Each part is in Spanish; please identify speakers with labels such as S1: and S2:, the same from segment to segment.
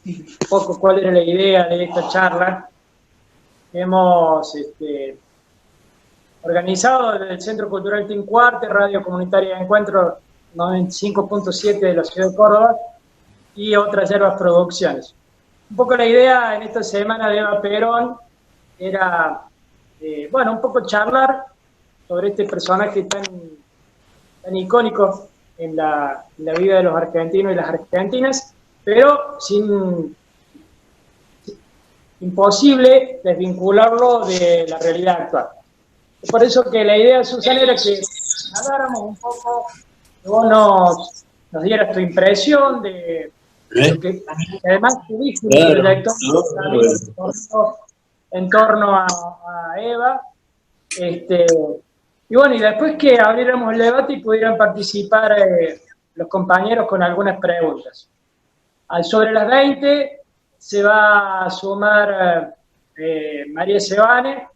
S1: un poco cuál era la idea de esta charla. Hemos organizado desde el Centro Cultural Tincuarte, Radio Comunitaria de Encuentro 95.7 de la ciudad de Córdoba y otras Hierbas Producciones. Un poco la idea en esta semana de Eva Perón era, un poco charlar sobre este personaje tan icónico en la vida de los argentinos y las argentinas, pero imposible desvincularlo de la realidad actual. Es por eso que la idea, Susana, era que habláramos un poco, que vos nos dieras tu impresión de lo que además tuviste un proyecto también en torno a Eva. Y bueno, y después que abriéramos el debate y pudieran participar los compañeros con algunas preguntas. Sobre las 20 se va a sumar María Sebane,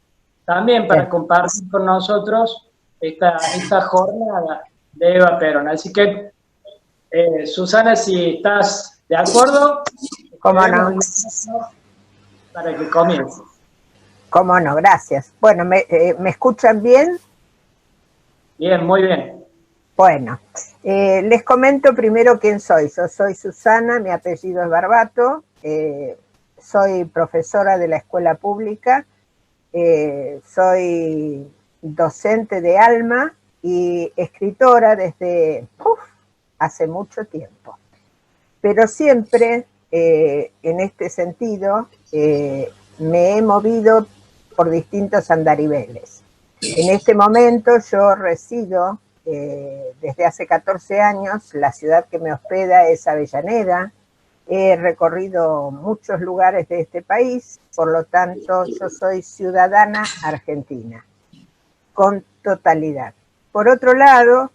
S1: también para compartir con nosotros esta jornada de Eva Perón. Así que, Susana, si estás de acuerdo,
S2: ¿cómo no?
S1: Para que comience.
S2: ¿Cómo no? Gracias. Bueno, ¿me escuchan bien?
S1: Bien, muy bien.
S2: Bueno, les comento primero quién soy. Yo soy Susana, mi apellido es Barbato, soy profesora de la escuela pública, soy docente de Alma y escritora desde hace mucho tiempo. Pero siempre, en este sentido, me he movido por distintos andariveles. En este momento yo resido desde hace 14 años, la ciudad que me hospeda es Avellaneda. He recorrido muchos lugares de este país, por lo tanto yo soy ciudadana argentina, con totalidad. Por otro lado,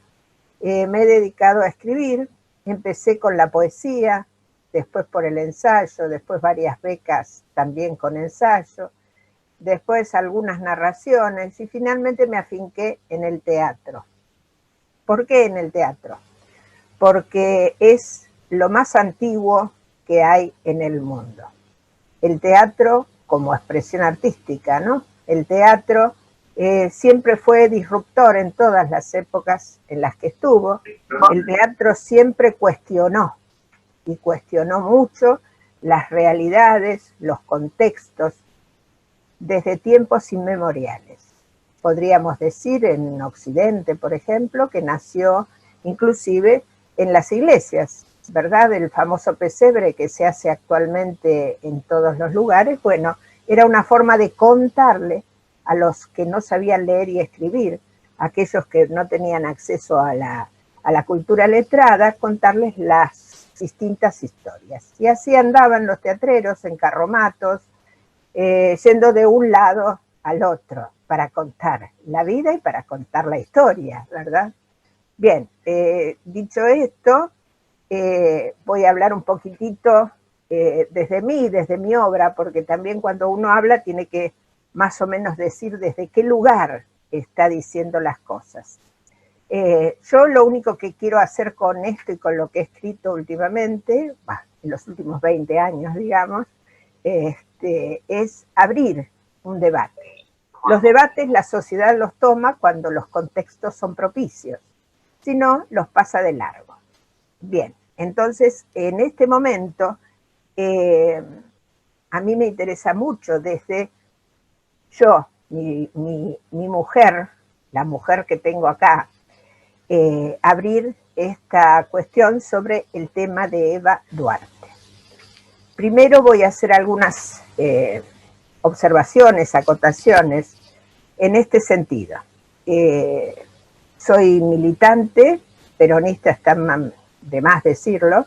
S2: me he dedicado a escribir, empecé con la poesía, después por el ensayo, después varias becas también con ensayo, después algunas narraciones y finalmente me afinqué en el teatro. ¿Por qué en el teatro? Porque es lo más antiguo que hay en el mundo. El teatro como expresión artística, ¿no? El teatro siempre fue disruptor en todas las épocas en las que estuvo. El teatro siempre cuestionó, y cuestionó mucho las realidades, los contextos, desde tiempos inmemoriales. Podríamos decir en Occidente, por ejemplo, que nació inclusive en las iglesias, ¿verdad? El famoso pesebre que se hace actualmente en todos los lugares, bueno, era una forma de contarle a los que no sabían leer y escribir, a aquellos que no tenían acceso a la cultura letrada, contarles las distintas historias. Y así andaban los teatreros en carromatos, yendo de un lado al otro para contar la vida y para contar la historia, ¿verdad? Bien, dicho esto, voy a hablar un poquitito desde mí, desde mi obra, porque también cuando uno habla tiene que más o menos decir desde qué lugar está diciendo las cosas. Yo lo único que quiero hacer con esto y con lo que he escrito últimamente, en los últimos 20 años, digamos, es abrir un debate. Los debates la sociedad los toma cuando los contextos son propicios, si no, los pasa de largo. Bien, entonces, en este momento, a mí me interesa mucho desde yo, mi mujer, la mujer que tengo acá, abrir esta cuestión sobre el tema de Eva Duarte. Primero voy a hacer algunas observaciones, acotaciones en este sentido. Soy militante, peronista está de más decirlo,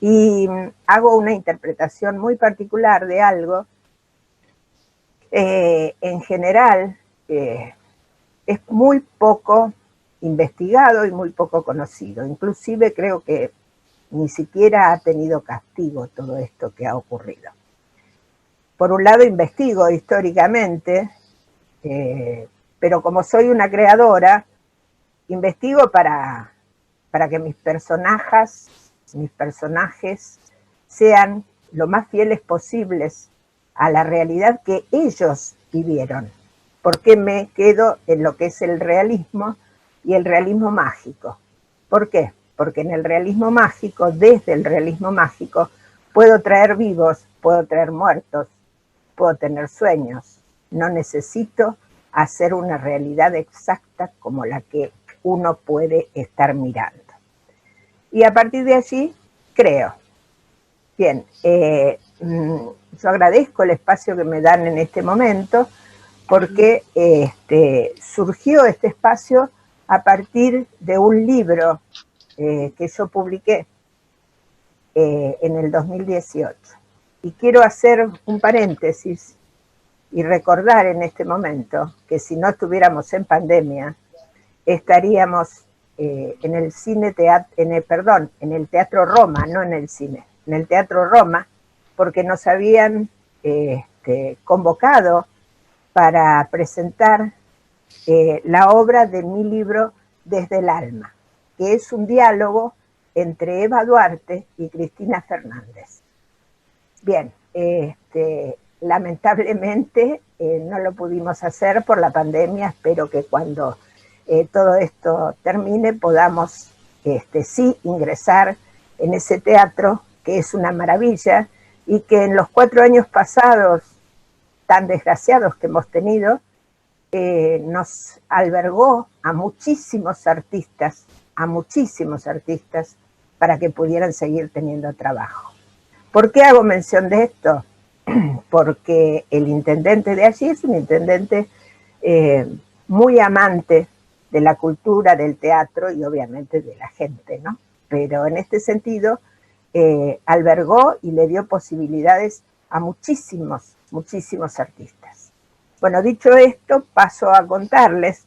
S2: y hago una interpretación muy particular de algo. En general, es muy poco investigado y muy poco conocido. Inclusive creo que ni siquiera ha tenido castigo todo esto que ha ocurrido. Por un lado investigo históricamente, pero como soy una creadora, investigo para que mis personajes sean lo más fieles posibles a la realidad que ellos vivieron. ¿Por qué me quedo en lo que es el realismo y el realismo mágico? ¿Por qué? Porque en el realismo mágico, desde el realismo mágico, puedo traer vivos, puedo traer muertos, puedo tener sueños. No necesito hacer una realidad exacta como la que uno puede estar mirando. Y a partir de allí, creo. Bien, yo agradezco el espacio que me dan en este momento, porque surgió este espacio a partir de un libro que yo publiqué en el 2018. Y quiero hacer un paréntesis y recordar en este momento que si no estuviéramos en pandemia, estaríamos en el cine en el Teatro Roma, no en el cine, en el Teatro Roma, porque nos habían convocado para presentar la obra de mi libro Desde el Alma, que es un diálogo entre Eva Duarte y Cristina Fernández. Bien, lamentablemente no lo pudimos hacer por la pandemia. Espero que cuando todo esto termine podamos sí ingresar en ese teatro, que es una maravilla, y que en los 4 años pasados, tan desgraciados que hemos tenido, nos albergó a muchísimos artistas para que pudieran seguir teniendo trabajo. ¿Por qué hago mención de esto? Porque el intendente de allí es un intendente muy amante de la cultura, del teatro y obviamente de la gente, ¿no? Pero en este sentido albergó y le dio posibilidades a muchísimos artistas. Bueno, dicho esto, paso a contarles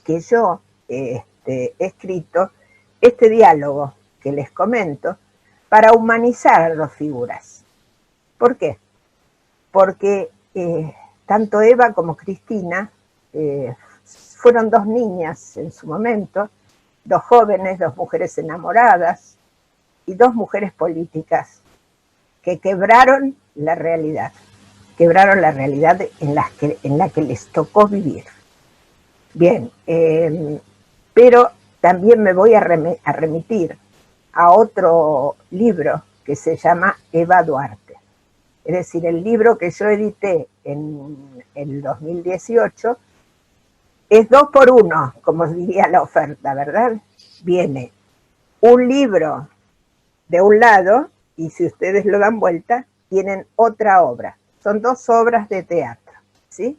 S2: que yo he escrito este diálogo que les comento para humanizar a las 2 figuras. ¿Por qué? Porque tanto Eva como Cristina fueron 2 niñas en su momento, 2 jóvenes, 2 mujeres enamoradas y 2 mujeres políticas que quebraron la realidad en la que les tocó vivir. Bien, pero también me voy a remitir a otro libro que se llama Eva Duarte. Es decir, el libro que yo edité en el 2018 es 2 por 1, como diría la oferta, ¿verdad? Viene un libro de un lado y si ustedes lo dan vuelta, tienen otra obra. Son 2 obras de teatro, ¿sí?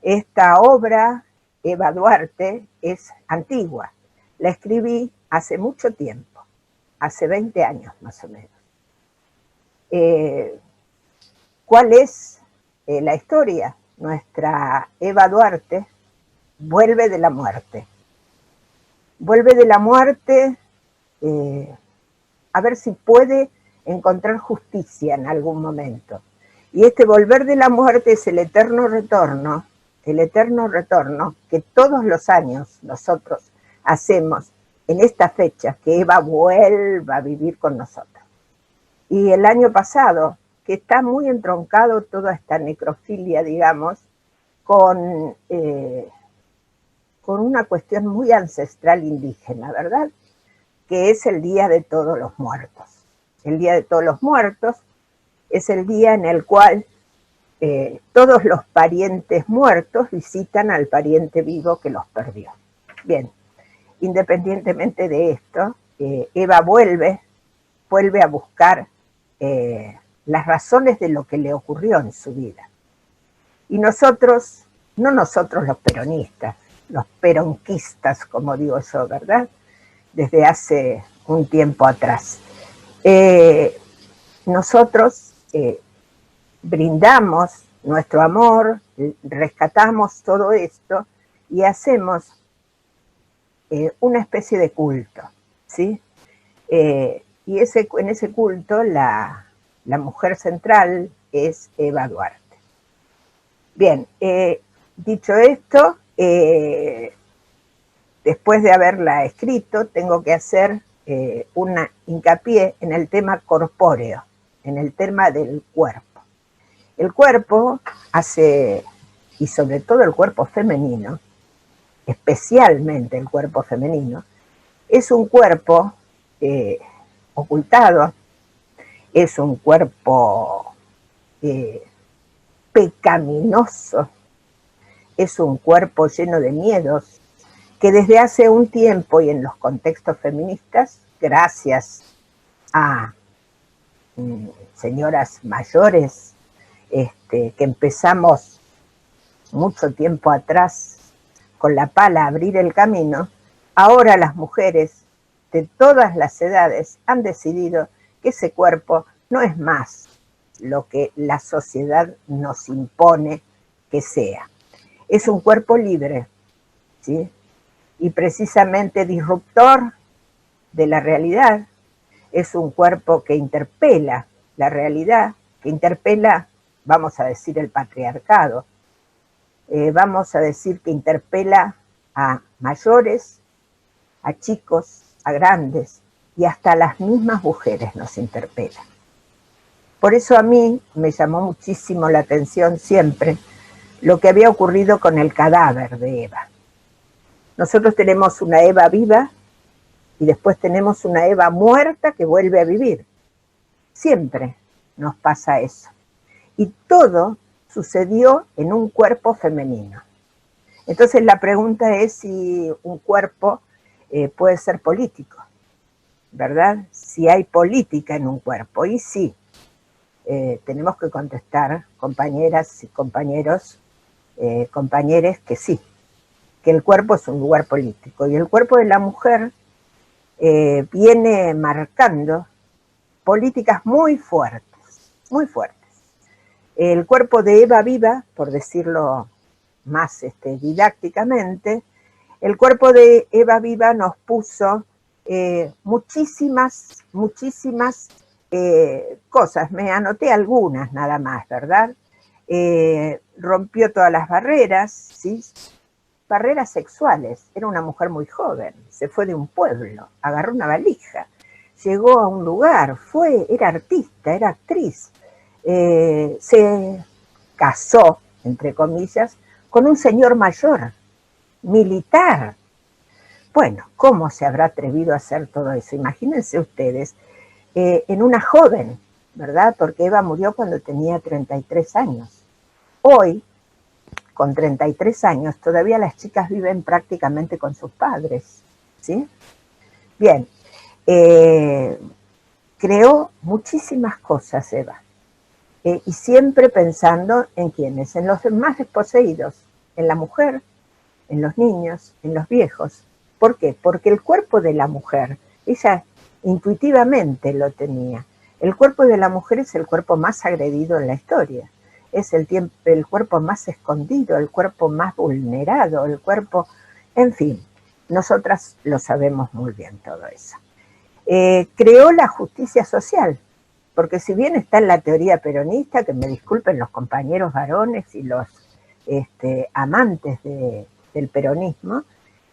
S2: Esta obra, Eva Duarte, es antigua. La escribí hace mucho tiempo, hace 20 años más o menos. ¿Cuál es la historia? Nuestra Eva Duarte vuelve de la muerte. Vuelve de la muerte a ver si puede encontrar justicia en algún momento. Y este volver de la muerte es el eterno retorno que todos los años nosotros hacemos en esta fecha, que Eva vuelva a vivir con nosotros. Y el año pasado, que está muy entroncado toda esta necrofilia, digamos, con una cuestión muy ancestral indígena, ¿verdad? Que es el Día de Todos los Muertos. El Día de Todos los Muertos es el día en el cual todos los parientes muertos visitan al pariente vivo que los perdió. Bien, independientemente de esto, Eva vuelve a buscar las razones de lo que le ocurrió en su vida. Y nosotros, no nosotros los peronistas, los peronquistas, como digo yo, ¿verdad? Desde hace un tiempo atrás. Nosotros brindamos nuestro amor, rescatamos todo esto y hacemos una especie de culto, ¿sí? Y en ese culto la mujer central es Eva Duarte. Bien, dicho esto, después de haberla escrito, tengo que hacer un hincapié en el tema corpóreo, en el tema del cuerpo. El cuerpo hace, y sobre todo el cuerpo femenino, especialmente el cuerpo femenino, es un cuerpo ocultado, es un cuerpo pecaminoso, es un cuerpo lleno de miedos, que desde hace un tiempo y en los contextos feministas, gracias a señoras mayores, que empezamos mucho tiempo atrás con la pala a abrir el camino, ahora las mujeres de todas las edades han decidido que ese cuerpo no es más lo que la sociedad nos impone que sea. Es un cuerpo libre, ¿sí? Y precisamente disruptor de la realidad. Es un cuerpo que interpela la realidad, que interpela, vamos a decir, el patriarcado. Vamos a decir que interpela a mayores, a chicos, a grandes, y hasta las mismas mujeres nos interpela. Por eso a mí me llamó muchísimo la atención siempre lo que había ocurrido con el cadáver de Eva. Nosotros tenemos una Eva viva y después tenemos una Eva muerta que vuelve a vivir. Siempre nos pasa eso. Y todo sucedió en un cuerpo femenino. Entonces la pregunta es si un cuerpo puede ser político, ¿verdad? Si hay política en un cuerpo. Y sí, tenemos que contestar, compañeras y compañeros, compañeres, que sí, que el cuerpo es un lugar político. Y el cuerpo de la mujer viene marcando políticas muy fuertes, muy fuertes. El cuerpo de Eva viva, por decirlo más didácticamente, el cuerpo de Eva viva nos puso muchísimas cosas, me anoté algunas nada más, ¿verdad? Rompió todas las barreras, ¿sí? Barreras sexuales. Era una mujer muy joven, se fue de un pueblo, agarró una valija, llegó a un lugar, era artista, era actriz, se casó, entre comillas, con un señor mayor, militar. Bueno, ¿cómo se habrá atrevido a hacer todo eso? Imagínense ustedes, en una joven, ¿verdad? Porque Eva murió cuando tenía 33 años. Hoy, con 33 años, todavía las chicas viven prácticamente con sus padres, ¿sí? Bien, creó muchísimas cosas Eva, y siempre pensando en quiénes, en los más desposeídos, en la mujer, en los niños, en los viejos. ¿Por qué? Porque el cuerpo de la mujer, ella intuitivamente lo tenía. El cuerpo de la mujer es el cuerpo más agredido en la historia. Es el cuerpo más escondido, el cuerpo más vulnerado, el cuerpo... En fin, nosotras lo sabemos muy bien todo eso. Creó la justicia social, porque si bien está en la teoría peronista, que me disculpen los compañeros varones y los amantes del peronismo,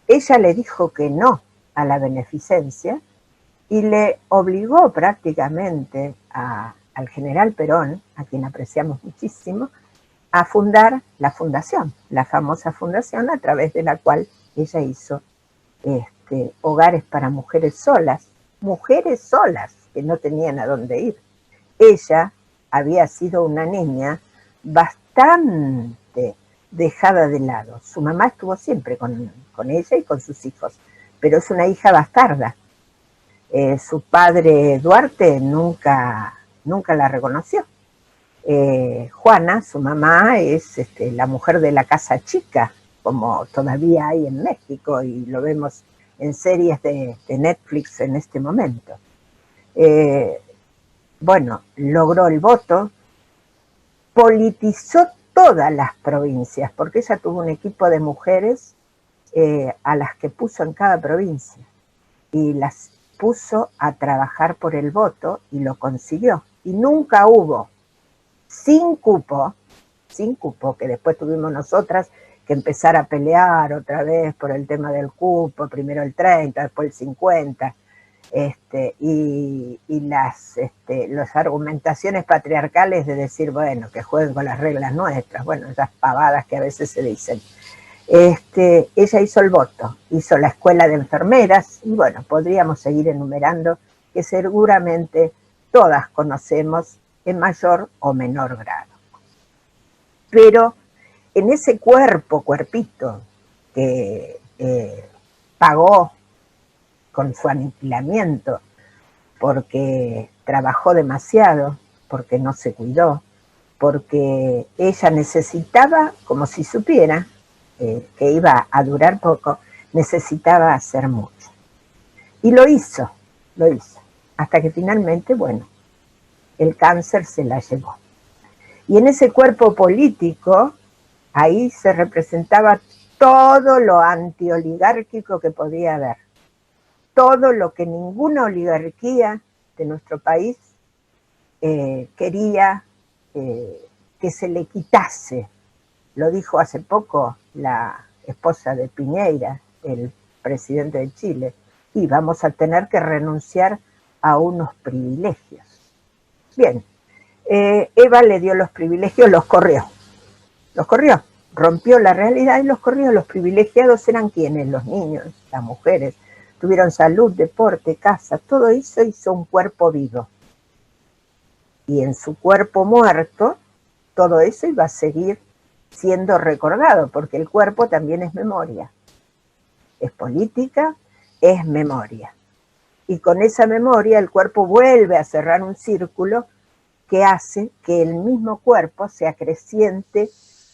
S2: ella le dijo que no a la beneficencia y le obligó prácticamente al general Perón, a quien apreciamos muchísimo, a fundar la fundación, la famosa fundación a través de la cual ella hizo hogares para mujeres solas que no tenían a dónde ir. Ella había sido una niña bastante dejada de lado. Su mamá estuvo siempre con ella y con sus hijos, pero es una hija bastarda. Su padre Duarte nunca la reconoció. Juana, su mamá, es la mujer de la casa chica, como todavía hay en México y lo vemos en series de Netflix en este momento. Bueno, logró el voto, politizó todas las provincias, porque ella tuvo un equipo de mujeres a las que puso en cada provincia y las puso a trabajar por el voto y lo consiguió. Y nunca hubo, sin cupo, que después tuvimos nosotras que empezar a pelear otra vez por el tema del cupo, primero el 30, después el 50. y las argumentaciones patriarcales de decir, bueno, que jueguen con las reglas nuestras, bueno, esas pavadas que a veces se dicen. Ella hizo el voto, hizo la escuela de enfermeras, y bueno, podríamos seguir enumerando que seguramente todas conocemos en mayor o menor grado. Pero en ese cuerpito que pagó con su aniquilamiento porque trabajó demasiado, porque no se cuidó, porque ella necesitaba, como si supiera que iba a durar poco, necesitaba hacer mucho. Y lo hizo, hasta que finalmente, bueno, el cáncer se la llevó. Y en ese cuerpo político, ahí se representaba todo lo antioligárquico que podía haber, todo lo que ninguna oligarquía de nuestro país quería que se le quitase. Lo dijo hace poco la esposa de Piñera, el presidente de Chile, y vamos a tener que renunciar a unos privilegios. Bien, Eva le dio los privilegios, los corrió, rompió la realidad y los corrió. Los privilegiados eran quienes, los niños, las mujeres, tuvieron salud, deporte, casa, todo eso hizo un cuerpo vivo. Y en su cuerpo muerto, todo eso iba a seguir siendo recordado, porque el cuerpo también es memoria. Es política, es memoria. Y con esa memoria el cuerpo vuelve a cerrar un círculo que hace que el mismo cuerpo se acreciente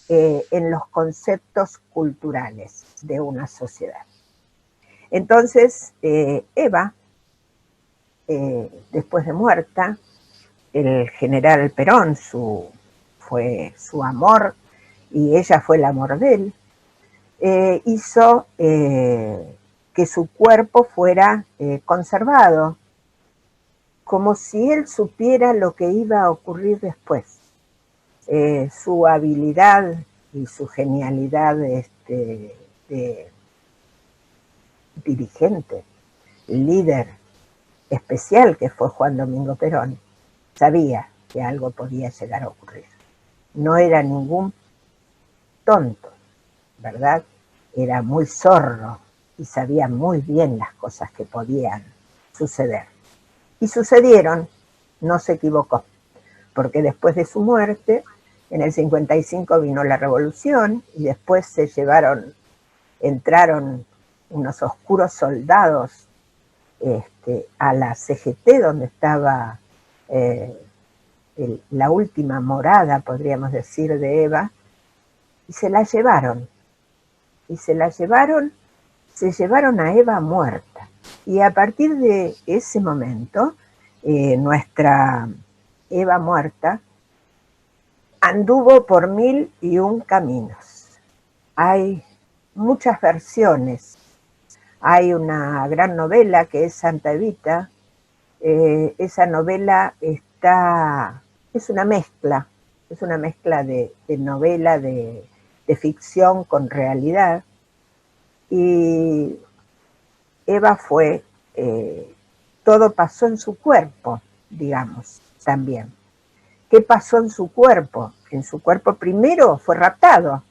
S2: en los conceptos culturales de una sociedad. Entonces, Eva, después de muerta, el general Perón fue su amor y ella fue el amor de él, hizo que su cuerpo fuera conservado, como si él supiera lo que iba a ocurrir después. Su habilidad y su genialidad de dirigente, líder especial que fue Juan Domingo Perón, sabía que algo podía llegar a ocurrir. No era ningún tonto, ¿verdad? Era muy zorro y sabía muy bien las cosas que podían suceder. Y sucedieron, no se equivocó, porque después de su muerte, en el 55 vino la revolución y después entraron unos oscuros soldados a la CGT, donde estaba la última morada, podríamos decir, de Eva, y se la llevaron. Se llevaron a Eva muerta. Y a partir de ese momento, nuestra Eva muerta anduvo por 1001 caminos. Hay muchas versiones. Hay una gran novela que es Santa Evita. Esa novela es una mezcla de novela, de ficción con realidad. Y Eva fue, todo pasó en su cuerpo, digamos, también. ¿Qué pasó en su cuerpo? En su cuerpo primero fue raptado,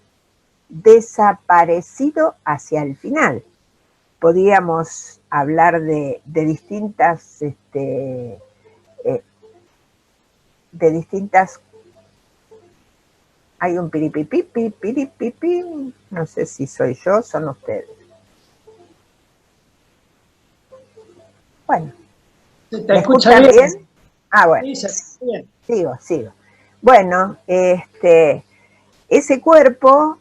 S2: desaparecido hacia el final. Podíamos hablar de distintas, hay un piripipi, no sé si soy yo, son ustedes. Bueno.
S1: ¿Te escucha bien?
S2: Ah, bueno.
S1: Sí, se escucha bien.
S2: Sigo. Bueno, ese cuerpo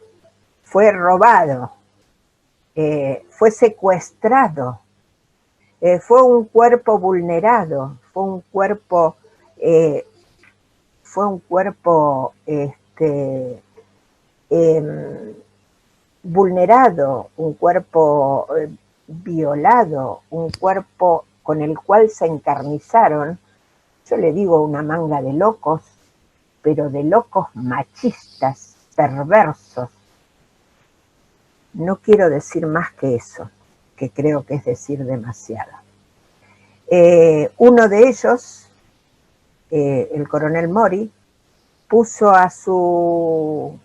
S2: fue robado, fue secuestrado, fue un cuerpo vulnerado, fue un cuerpo vulnerado, un cuerpo violado, un cuerpo con el cual se encarnizaron, yo le digo una manga de locos, pero de locos machistas, perversos. No quiero decir más que eso, que creo que es decir demasiado. Uno de ellos, el coronel Mori, puso a su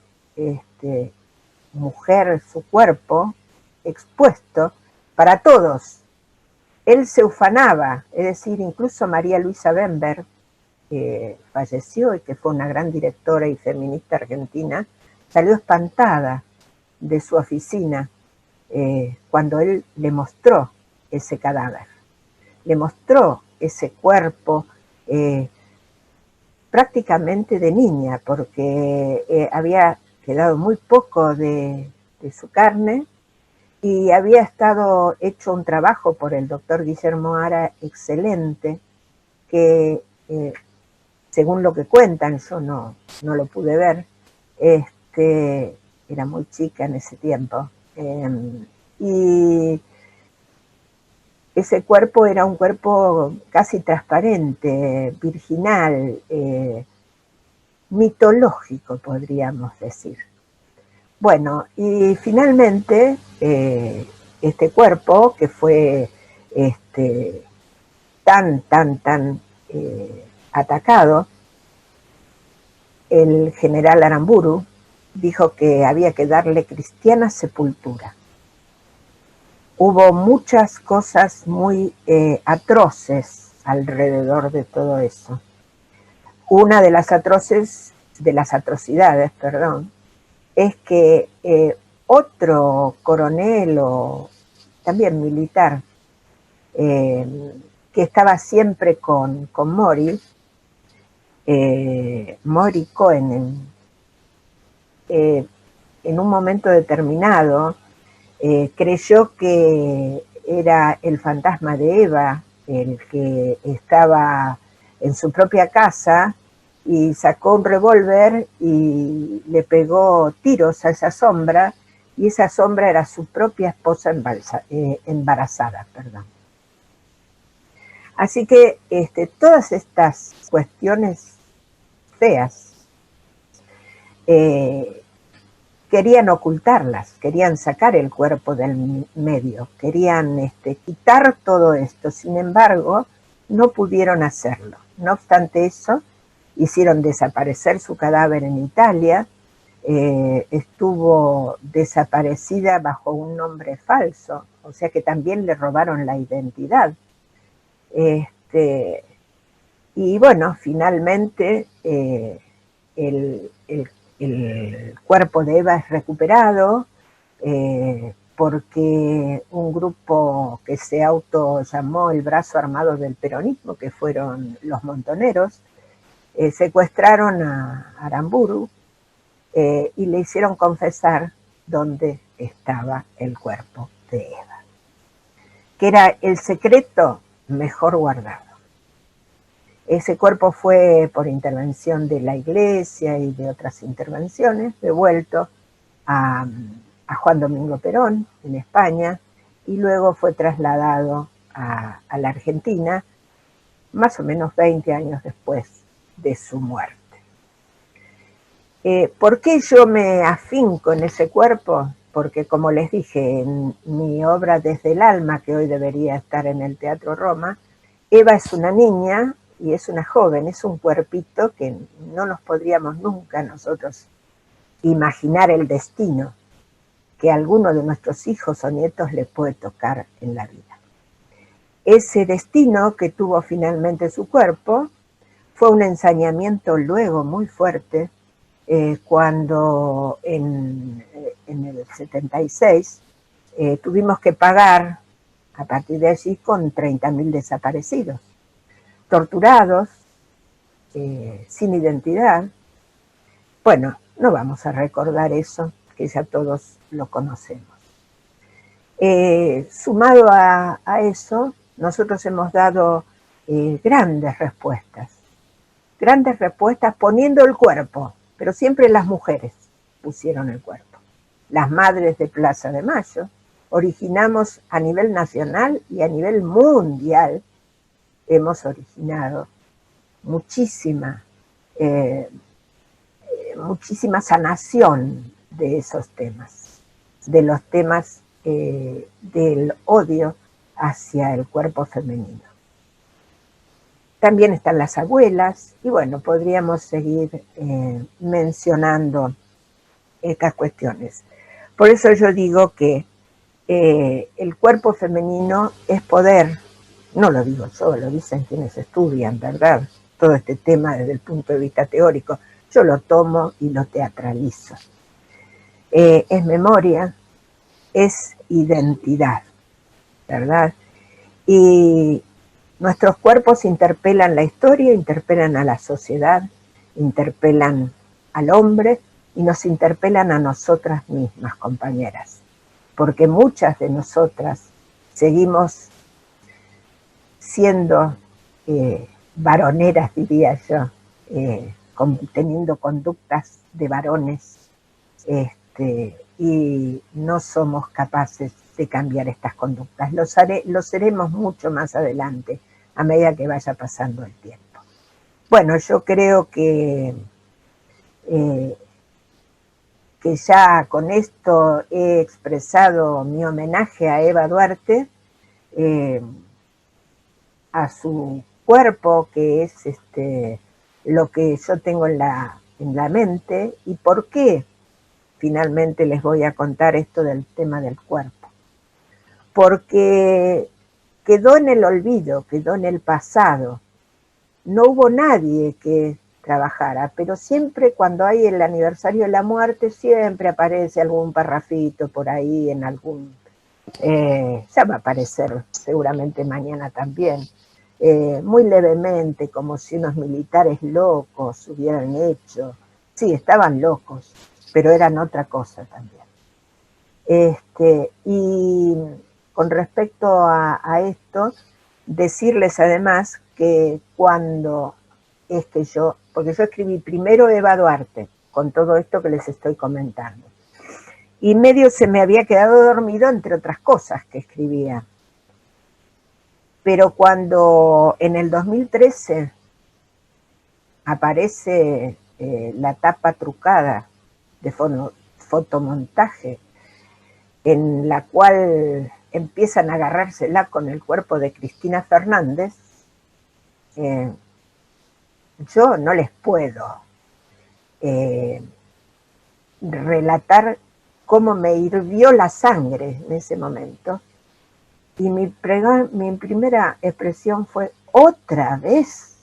S2: mujer, su cuerpo, expuesto para todos. Él se ufanaba, es decir, incluso María Luisa Bember, que falleció y que fue una gran directora y feminista argentina, salió espantada de su oficina cuando él le mostró ese cadáver, le mostró ese cuerpo prácticamente de niña, porque había quedado muy poco de su carne y había estado hecho un trabajo por el doctor Guillermo Ara excelente, que según lo que cuentan, yo no lo pude ver, era muy chica en ese tiempo, y ese cuerpo era un cuerpo casi transparente, virginal, mitológico, podríamos decir. Bueno, y finalmente este cuerpo, que fue tan atacado, el general Aramburu dijo que había que darle cristiana sepultura. Hubo muchas cosas muy atroces alrededor de todo eso. Una de las atrocidades, es que otro coronel o también militar que estaba siempre con Mori, Mori Cohen, en un momento determinado creyó que era el fantasma de Eva el que estaba en su propia casa y sacó un revólver y le pegó tiros a esa sombra, y esa sombra era su propia esposa embarazada. Así que todas estas cuestiones feas querían ocultarlas, querían sacar el cuerpo del medio, querían quitar todo esto. Sin embargo, no pudieron hacerlo. No obstante eso, hicieron desaparecer su cadáver en Italia, estuvo desaparecida bajo un nombre falso, o sea que también le robaron la identidad. Y bueno, finalmente el cuerpo de Eva es recuperado porque un grupo que se autollamó el brazo armado del peronismo, que fueron los Montoneros, secuestraron a Aramburu y le hicieron confesar dónde estaba el cuerpo de Eva, que era el secreto mejor guardado. Ese cuerpo fue, por intervención de la Iglesia y de otras intervenciones, devuelto a Juan Domingo Perón en España, y luego fue trasladado a la Argentina, más o menos 20 años después de su muerte. ¿Por qué yo me afinco en ese cuerpo? Porque, como les dije, en mi obra Desde el alma, que hoy debería estar en el Teatro Roma, Eva es una niña y es una joven, es un cuerpito que no nos podríamos nunca nosotros imaginar el destino que a alguno de nuestros hijos o nietos le puede tocar en la vida. Ese destino que tuvo finalmente su cuerpo fue un ensañamiento luego muy fuerte cuando en el 76 tuvimos que pagar a partir de allí con 30.000 desaparecidos, torturados, sin identidad. Bueno, no vamos a recordar eso, que ya todos lo conocemos. Sumado a eso, nosotros hemos dado grandes respuestas poniendo el cuerpo, pero siempre las mujeres pusieron el cuerpo. Las madres de Plaza de Mayo, originamos a nivel nacional y a nivel mundial, hemos originado muchísima sanación de esos temas, de los temas del odio hacia el cuerpo femenino. También están las abuelas, y bueno, podríamos seguir mencionando estas cuestiones. Por eso yo digo que el cuerpo femenino es poder, no lo digo yo, lo dicen quienes estudian, ¿verdad? Todo este tema desde el punto de vista teórico, yo lo tomo y lo teatralizo. Es memoria, es identidad, ¿verdad? Y nuestros cuerpos interpelan la historia, interpelan a la sociedad, interpelan al hombre y nos interpelan a nosotras mismas, compañeras. Porque muchas de nosotras seguimos siendo varoneras, diría yo, teniendo conductas de varones, y no somos capaces de cambiar estas conductas. Lo seremos mucho más adelante, a medida que vaya pasando el tiempo. Bueno, yo creo que ya con esto he expresado mi homenaje a Eva Duarte, a su cuerpo, que es lo que yo tengo en la mente, y por qué finalmente les voy a contar esto del tema del cuerpo. Porque quedó en el olvido, quedó en el pasado. No hubo nadie que trabajara, pero siempre cuando hay el aniversario de la muerte, siempre aparece algún parrafito por ahí en algún... ya va a aparecer seguramente mañana también, muy levemente, como si unos militares locos hubieran hecho. Sí, estaban locos, pero eran otra cosa también. Y con respecto a esto, decirles además que cuando es que porque yo escribí primero Eva Duarte, con todo esto que les estoy comentando, y medio se me había quedado dormido entre otras cosas que escribía. Pero cuando en el 2013 aparece la tapa trucada de fotomontaje, en la cual empiezan a agarrársela con el cuerpo de Cristina Fernández, yo no les puedo relatar cómo me hirvió la sangre en ese momento. Y mi primera expresión fue, ¿otra vez?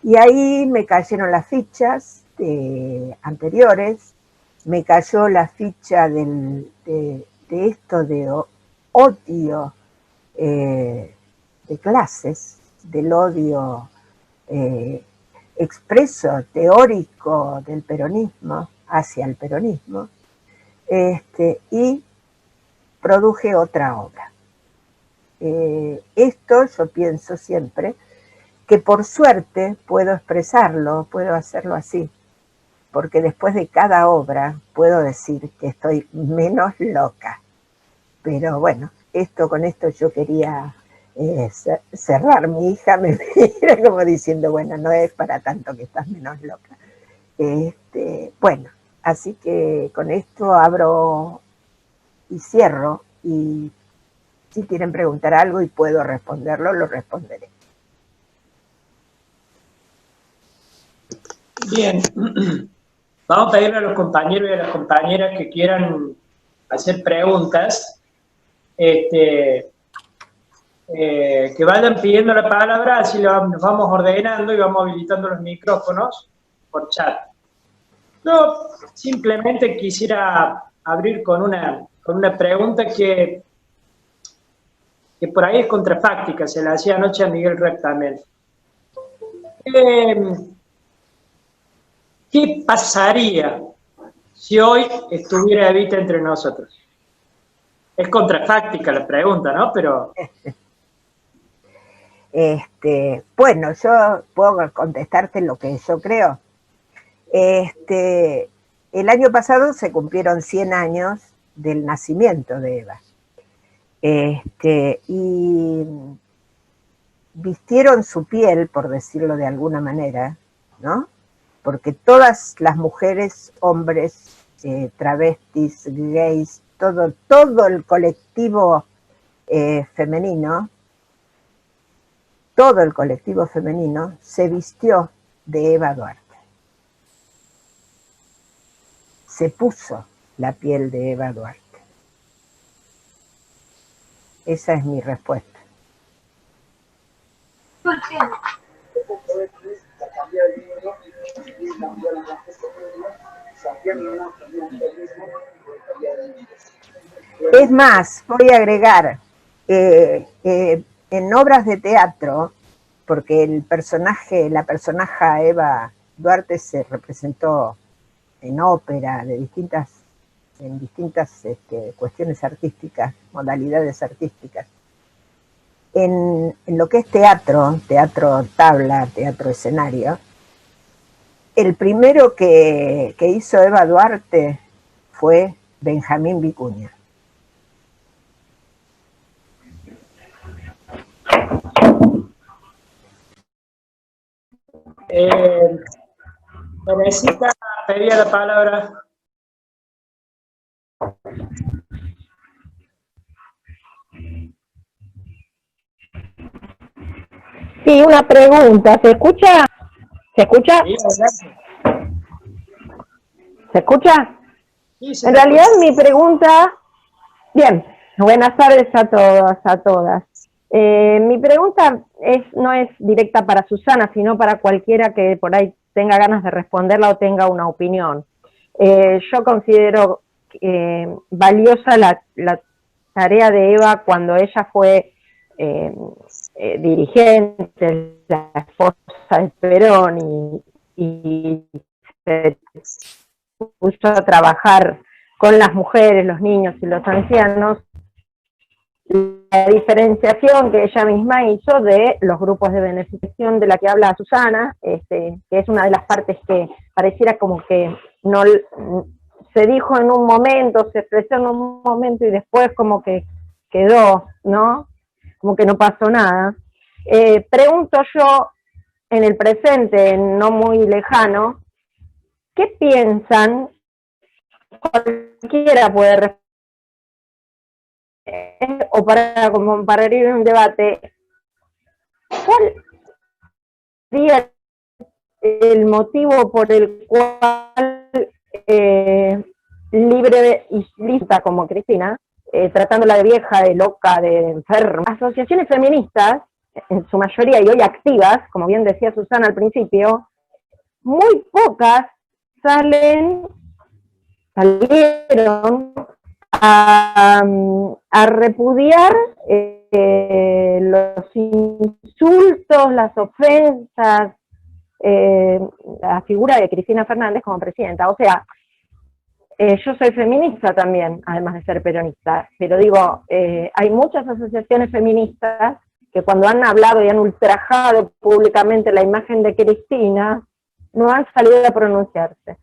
S2: Y ahí me cayeron las fichas anteriores, me cayó la ficha de esto de odio de clases, del odio expreso, teórico del peronismo, hacia el peronismo, y produje otra obra. Esto yo pienso siempre que por suerte puedo expresarlo, puedo hacerlo así, porque después de cada obra puedo decir que estoy menos loca. Pero bueno, con esto yo quería cerrar. Mi hija me mira como diciendo, bueno, no es para tanto que estás menos loca. Bueno, así que con esto abro y cierro, y si quieren preguntar algo y puedo responderlo, lo responderé.
S1: Bien, vamos a pedirle a los compañeros y a las compañeras que quieran hacer preguntas, que vayan pidiendo la palabra, así nos vamos ordenando y vamos habilitando los micrófonos por chat. Yo simplemente quisiera abrir con una pregunta que por ahí es contrafáctica, se la hacía anoche a Miguel Rep también. ¿Qué pasaría si hoy estuviera Evita entre nosotros? Es contrafáctica la pregunta, ¿no? Pero...
S2: bueno, yo puedo contestarte lo que yo creo. El año pasado se cumplieron 100 años del nacimiento de Eva. Y vistieron su piel, por decirlo de alguna manera, ¿no? Porque todas las mujeres, hombres, travestis, gays, todo el colectivo femenino, todo el colectivo femenino se vistió de Eva Duarte. Se puso la piel de Eva Duarte. Esa es mi respuesta. Es más, voy a agregar, en obras de teatro, porque la personaje Eva Duarte se representó en ópera, en distintas cuestiones artísticas, modalidades artísticas. En lo que es teatro tabla, teatro escenario, el primero que hizo Eva Duarte fue Benjamín Vicuña.
S1: Teresita pedía la palabra.
S3: Sí, una pregunta. ¿Se escucha? ¿Se escucha?
S1: Sí, adelante.
S3: ¿Se escucha?
S1: Sí,
S3: En realidad mi pregunta... Bien, buenas tardes a todos, a todas. Mi pregunta no es directa para Susana, sino para cualquiera que por ahí tenga ganas de responderla o tenga una opinión. Yo considero valiosa la tarea de Eva cuando ella fue dirigente, la esposa de Perón, y se puso a trabajar con las mujeres, los niños y los ancianos, la diferenciación que ella misma hizo de los grupos de beneficiación de la que habla Susana, que es una de las partes que pareciera como que no se dijo en un momento, se expresó en un momento y después como que quedó, ¿no? Como que no pasó nada. Pregunto yo, en el presente, no muy lejano, ¿qué piensan? Cualquiera puede responder, o para abrir un debate, ¿cuál sería el motivo por el cual libre y lista como Cristina, tratándola de vieja, de loca, de enferma, asociaciones feministas, en su mayoría y hoy activas, como bien decía Susana al principio, muy pocas salieron a repudiar los insultos, las ofensas, la figura de Cristina Fernández como presidenta. O sea, yo soy feminista también, además de ser peronista, pero digo, hay muchas asociaciones feministas que cuando han hablado y han ultrajado públicamente la imagen de Cristina, no han salido a pronunciarse.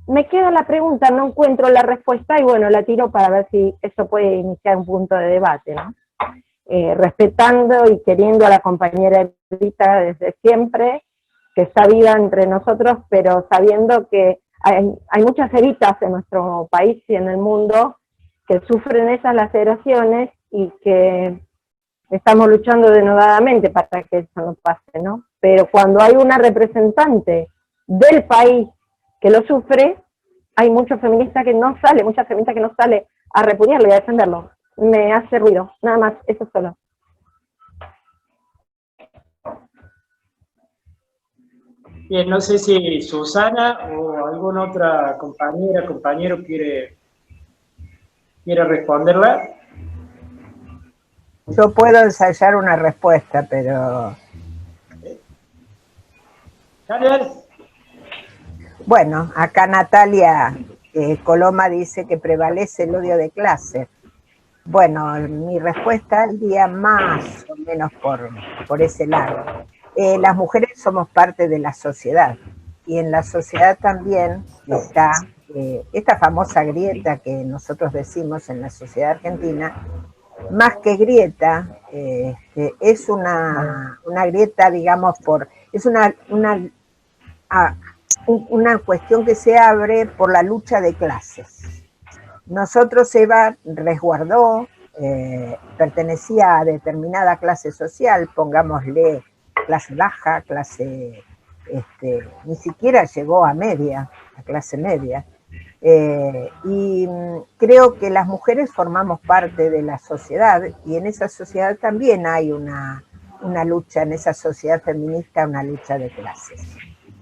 S3: Me queda la pregunta, no encuentro la respuesta y bueno, la tiro para ver si eso puede iniciar un punto de debate, ¿no? Respetando y queriendo a la compañera Evita desde siempre, que está viva entre nosotros, pero sabiendo que hay muchas Evitas en nuestro país y en el mundo que sufren esas laceraciones y que estamos luchando denodadamente para que eso no pase, ¿no? Pero cuando hay una representante del país que lo sufre, hay muchas feministas que no sale a repudiarlo y a defenderlo. Me hace ruido, nada más, eso solo.
S1: Bien, no sé si Susana o alguna otra compañero quiere responderla.
S2: Yo puedo ensayar una respuesta, pero...
S1: Dale.
S2: Bueno, acá Natalia Coloma dice que prevalece el odio de clase. Bueno, mi respuesta iría más o menos por ese lado. Las mujeres somos parte de la sociedad y en la sociedad también está esta famosa grieta que nosotros decimos en la sociedad argentina. Más que grieta, es una grieta, digamos, es una cuestión que se abre por la lucha de clases. Nosotros, Eva resguardó, pertenecía a determinada clase social, pongámosle clase baja, clase, ni siquiera llegó a media, a clase media. Y creo que las mujeres formamos parte de la sociedad y en esa sociedad también hay una lucha, en esa sociedad feminista, una lucha de clases.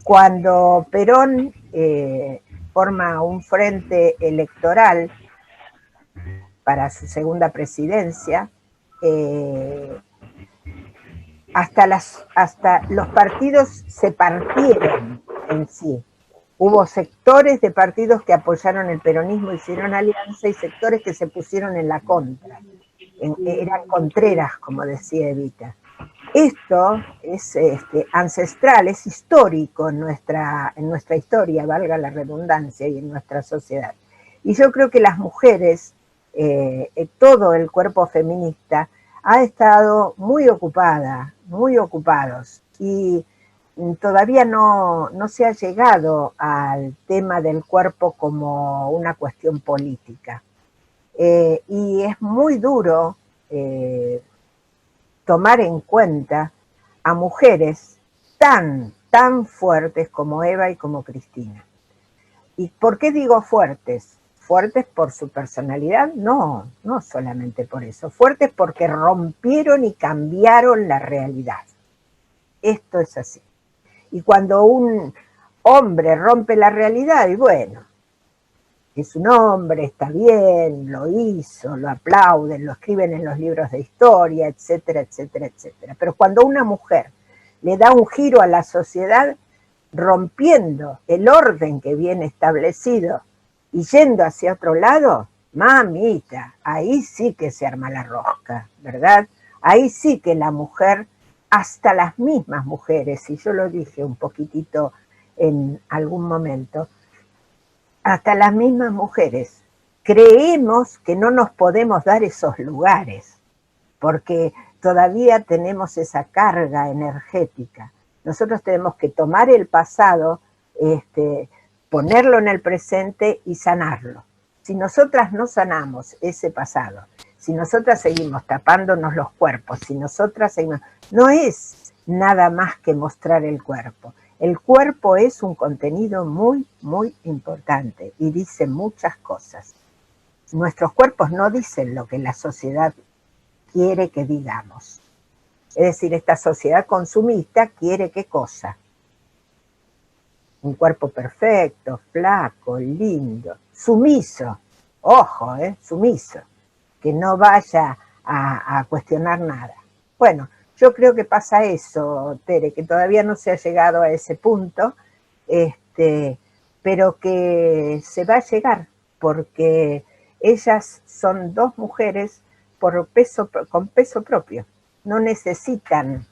S2: Cuando Perón forma un frente electoral para su segunda presidencia, hasta los partidos se partieron en sí. Hubo sectores de partidos que apoyaron el peronismo, hicieron alianza, y sectores que se pusieron en la contra. Eran contreras, como decía Evita. Esto es ancestral, es histórico en nuestra historia, valga la redundancia, y en nuestra sociedad. Y yo creo que las mujeres, todo el cuerpo feminista, ha estado muy ocupados, y todavía no se ha llegado al tema del cuerpo como una cuestión política. Y es muy duro tomar en cuenta a mujeres tan fuertes como Eva y como Cristina. ¿Y por qué digo fuertes? ¿Fuertes por su personalidad? No solamente por eso. Fuertes porque rompieron y cambiaron la realidad. Esto es así. Y cuando un hombre rompe la realidad, y bueno, es un hombre, está bien, lo hizo, lo aplauden, lo escriben en los libros de historia, etcétera, etcétera, etcétera. Pero cuando una mujer le da un giro a la sociedad, rompiendo el orden que viene establecido y yendo hacia otro lado, mamita, ahí sí que se arma la rosca, ¿verdad? Ahí sí que la mujer, hasta las mismas mujeres, y yo lo dije un poquitito en algún momento, hasta las mismas mujeres creemos que no nos podemos dar esos lugares, porque todavía tenemos esa carga energética. Nosotros tenemos que tomar el pasado, ponerlo en el presente y sanarlo. Si nosotras no sanamos ese pasado, si nosotras seguimos tapándonos los cuerpos, si nosotras seguimos, no es nada más que mostrar el cuerpo. El cuerpo es un contenido muy, muy importante y dice muchas cosas. Nuestros cuerpos no dicen lo que la sociedad quiere que digamos. Es decir, esta sociedad consumista quiere ¿qué cosa? Un cuerpo perfecto, flaco, lindo, sumiso, ojo, sumiso, que no vaya a cuestionar nada. Bueno, yo creo que pasa eso, Tere, que todavía no se ha llegado a ese punto, pero que se va a llegar, porque ellas son dos mujeres con peso propio. No necesitan,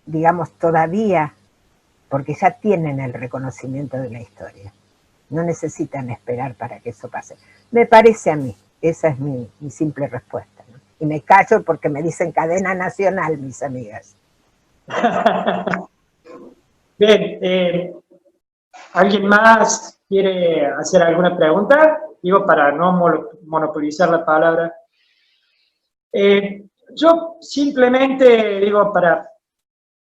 S2: digamos, todavía, porque ya tienen el reconocimiento de la historia. No necesitan esperar para que eso pase. Me parece a mí, esa es mi simple respuesta, ¿no? Y me callo porque me dicen cadena nacional, mis amigas.
S1: Bien, ¿alguien más quiere hacer alguna pregunta? Digo, para no monopolizar la palabra. Yo simplemente digo, para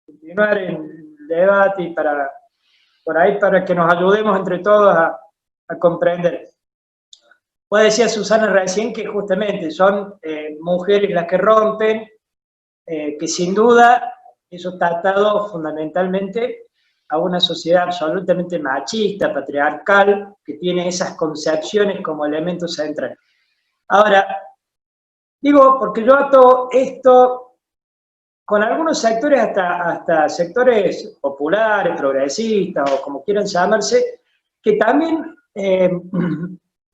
S1: continuar el debate y para que nos ayudemos entre todos a comprender. Pues decía Susana recién que justamente son mujeres las que rompen, que sin duda eso está atado fundamentalmente a una sociedad absolutamente machista, patriarcal, que tiene esas concepciones como elemento central. Ahora, digo, porque yo ato esto con algunos sectores, hasta sectores populares, progresistas, o como quieran llamarse, que también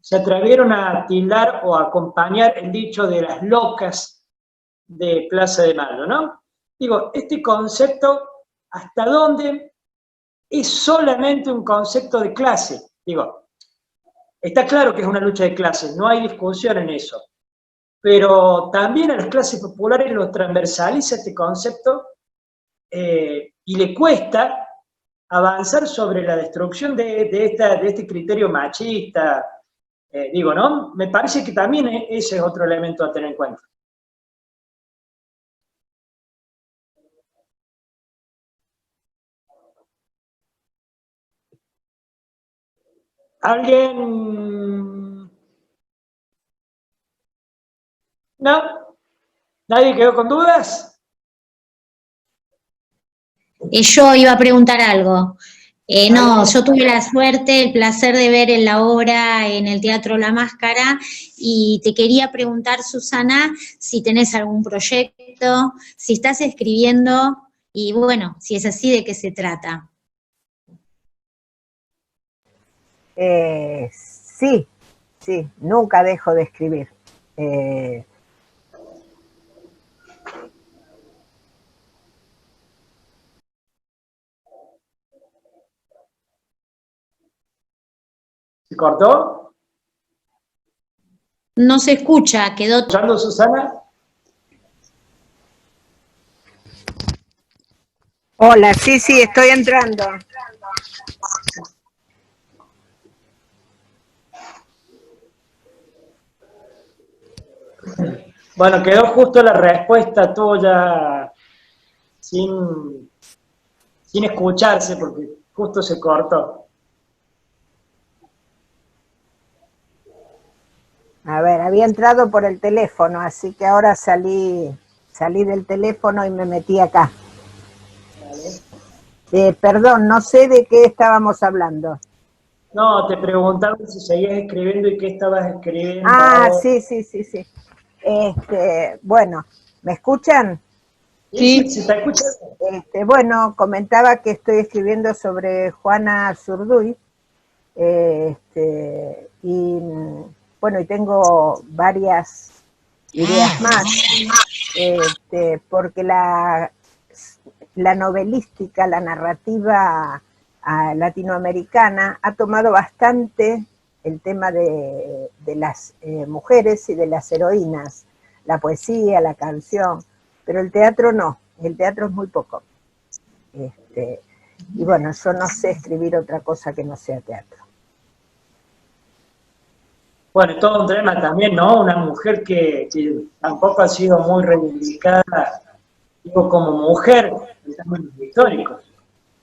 S1: se atrevieron a tildar o a acompañar el dicho de las locas de Plaza de Mayo, ¿no? Digo, este concepto, ¿hasta dónde es solamente un concepto de clase? Digo, está claro que es una lucha de clases, no hay discusión en eso, pero también a las clases populares los transversaliza este concepto y le cuesta avanzar sobre la destrucción de este criterio machista. Digo, ¿no? Me parece que también ese es otro elemento a tener en cuenta. ¿Alguien? ¿No? ¿Nadie quedó con dudas?
S4: Yo iba a preguntar algo. No,
S1: ¿Alguien?
S4: yo tuve la suerte, el placer de ver en la obra en el Teatro La Máscara y te quería preguntar, Susana, si tenés algún proyecto, si estás escribiendo y bueno, si es así, ¿de qué se trata?
S2: Sí, sí, nunca dejo de escribir.
S1: ¿Se cortó?
S4: No se escucha, quedó...
S1: ¿Escuchando, Susana?
S2: Hola, sí, sí, estoy entrando.
S1: Bueno, quedó justo la respuesta tuya sin escucharse porque justo se cortó.
S2: A ver, había entrado por el teléfono, así que ahora salí del teléfono y me metí acá. Perdón, no sé de qué estábamos hablando.
S1: No, te preguntaba si seguías escribiendo y qué estabas escribiendo
S2: Ah,
S1: ahora.
S2: sí, sí, sí, sí. Bueno, ¿me escuchan?
S1: Sí, se está escuchando.
S2: Bueno, comentaba que estoy escribiendo sobre Juana Zurduy, y bueno, y tengo varias ideas más, porque la novelística, la narrativa latinoamericana ha tomado bastante el tema de las mujeres y de las heroínas, la poesía, la canción, pero el teatro no, el teatro es muy poco. Y bueno, yo no sé escribir otra cosa que no sea teatro.
S1: Bueno, es todo un tema también, ¿no? Una mujer que tampoco ha sido muy reivindicada, digo, como mujer en términos históricos.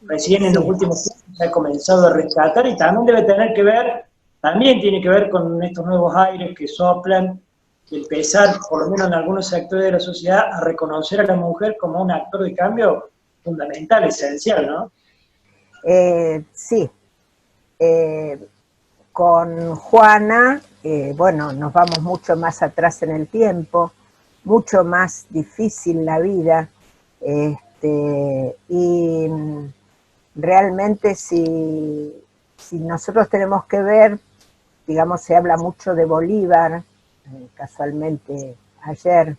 S1: Recién en los
S2: Sí,
S1: últimos tiempos se ha comenzado a rescatar y también debe tener que ver, también tiene que ver con estos nuevos aires que soplan, y empezar, por lo menos en algunos sectores de la sociedad, a reconocer a la mujer como un actor de cambio fundamental, esencial, ¿no?
S2: sí. Con Juana, bueno, nos vamos mucho más atrás en el tiempo, mucho más difícil la vida, y realmente si nosotros tenemos que ver, digamos, se habla mucho de Bolívar, casualmente ayer,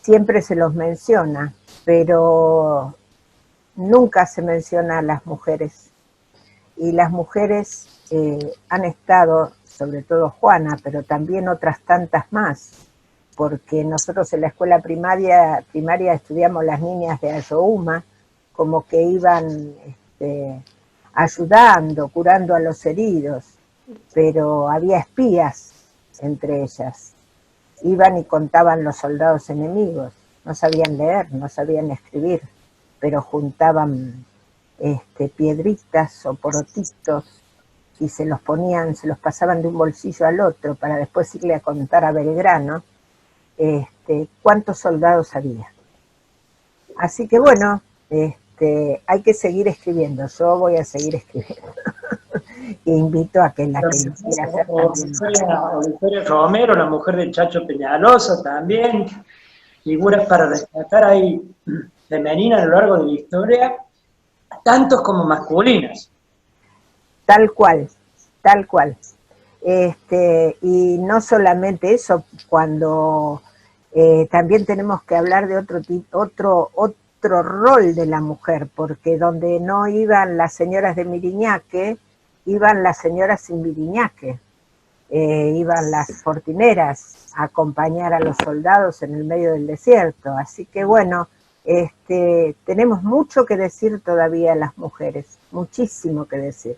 S2: siempre se los menciona, pero nunca se menciona a las mujeres. Y las mujeres han estado, sobre todo Juana, pero también otras tantas más, porque nosotros en la escuela primaria estudiamos las niñas de Ayohuma, como que iban ayudando, curando a los heridos, pero había espías entre ellas. Iban y contaban los soldados enemigos, no sabían leer, no sabían escribir, pero juntaban piedritas o porotitos y se los ponían, se los pasaban de un bolsillo al otro para después irle a contar a Belgrano cuántos soldados había. Así que bueno, hay que seguir escribiendo, yo voy a seguir escribiendo. E invito a que la que lo quiera hacer también.
S1: O Victoria Romero, la mujer de Chacho Peñalosa también, figuras para rescatar ahí femeninas a lo largo de la historia, tantos como masculinas.
S2: Tal cual, tal cual. Y no solamente eso, cuando también tenemos que hablar de otro rol de la mujer, porque donde no iban las señoras de Miriñaque, iban las señoras sin Miriñaque, iban las fortineras a acompañar a los soldados en el medio del desierto. Así que bueno, tenemos mucho que decir todavía las mujeres, muchísimo que decir.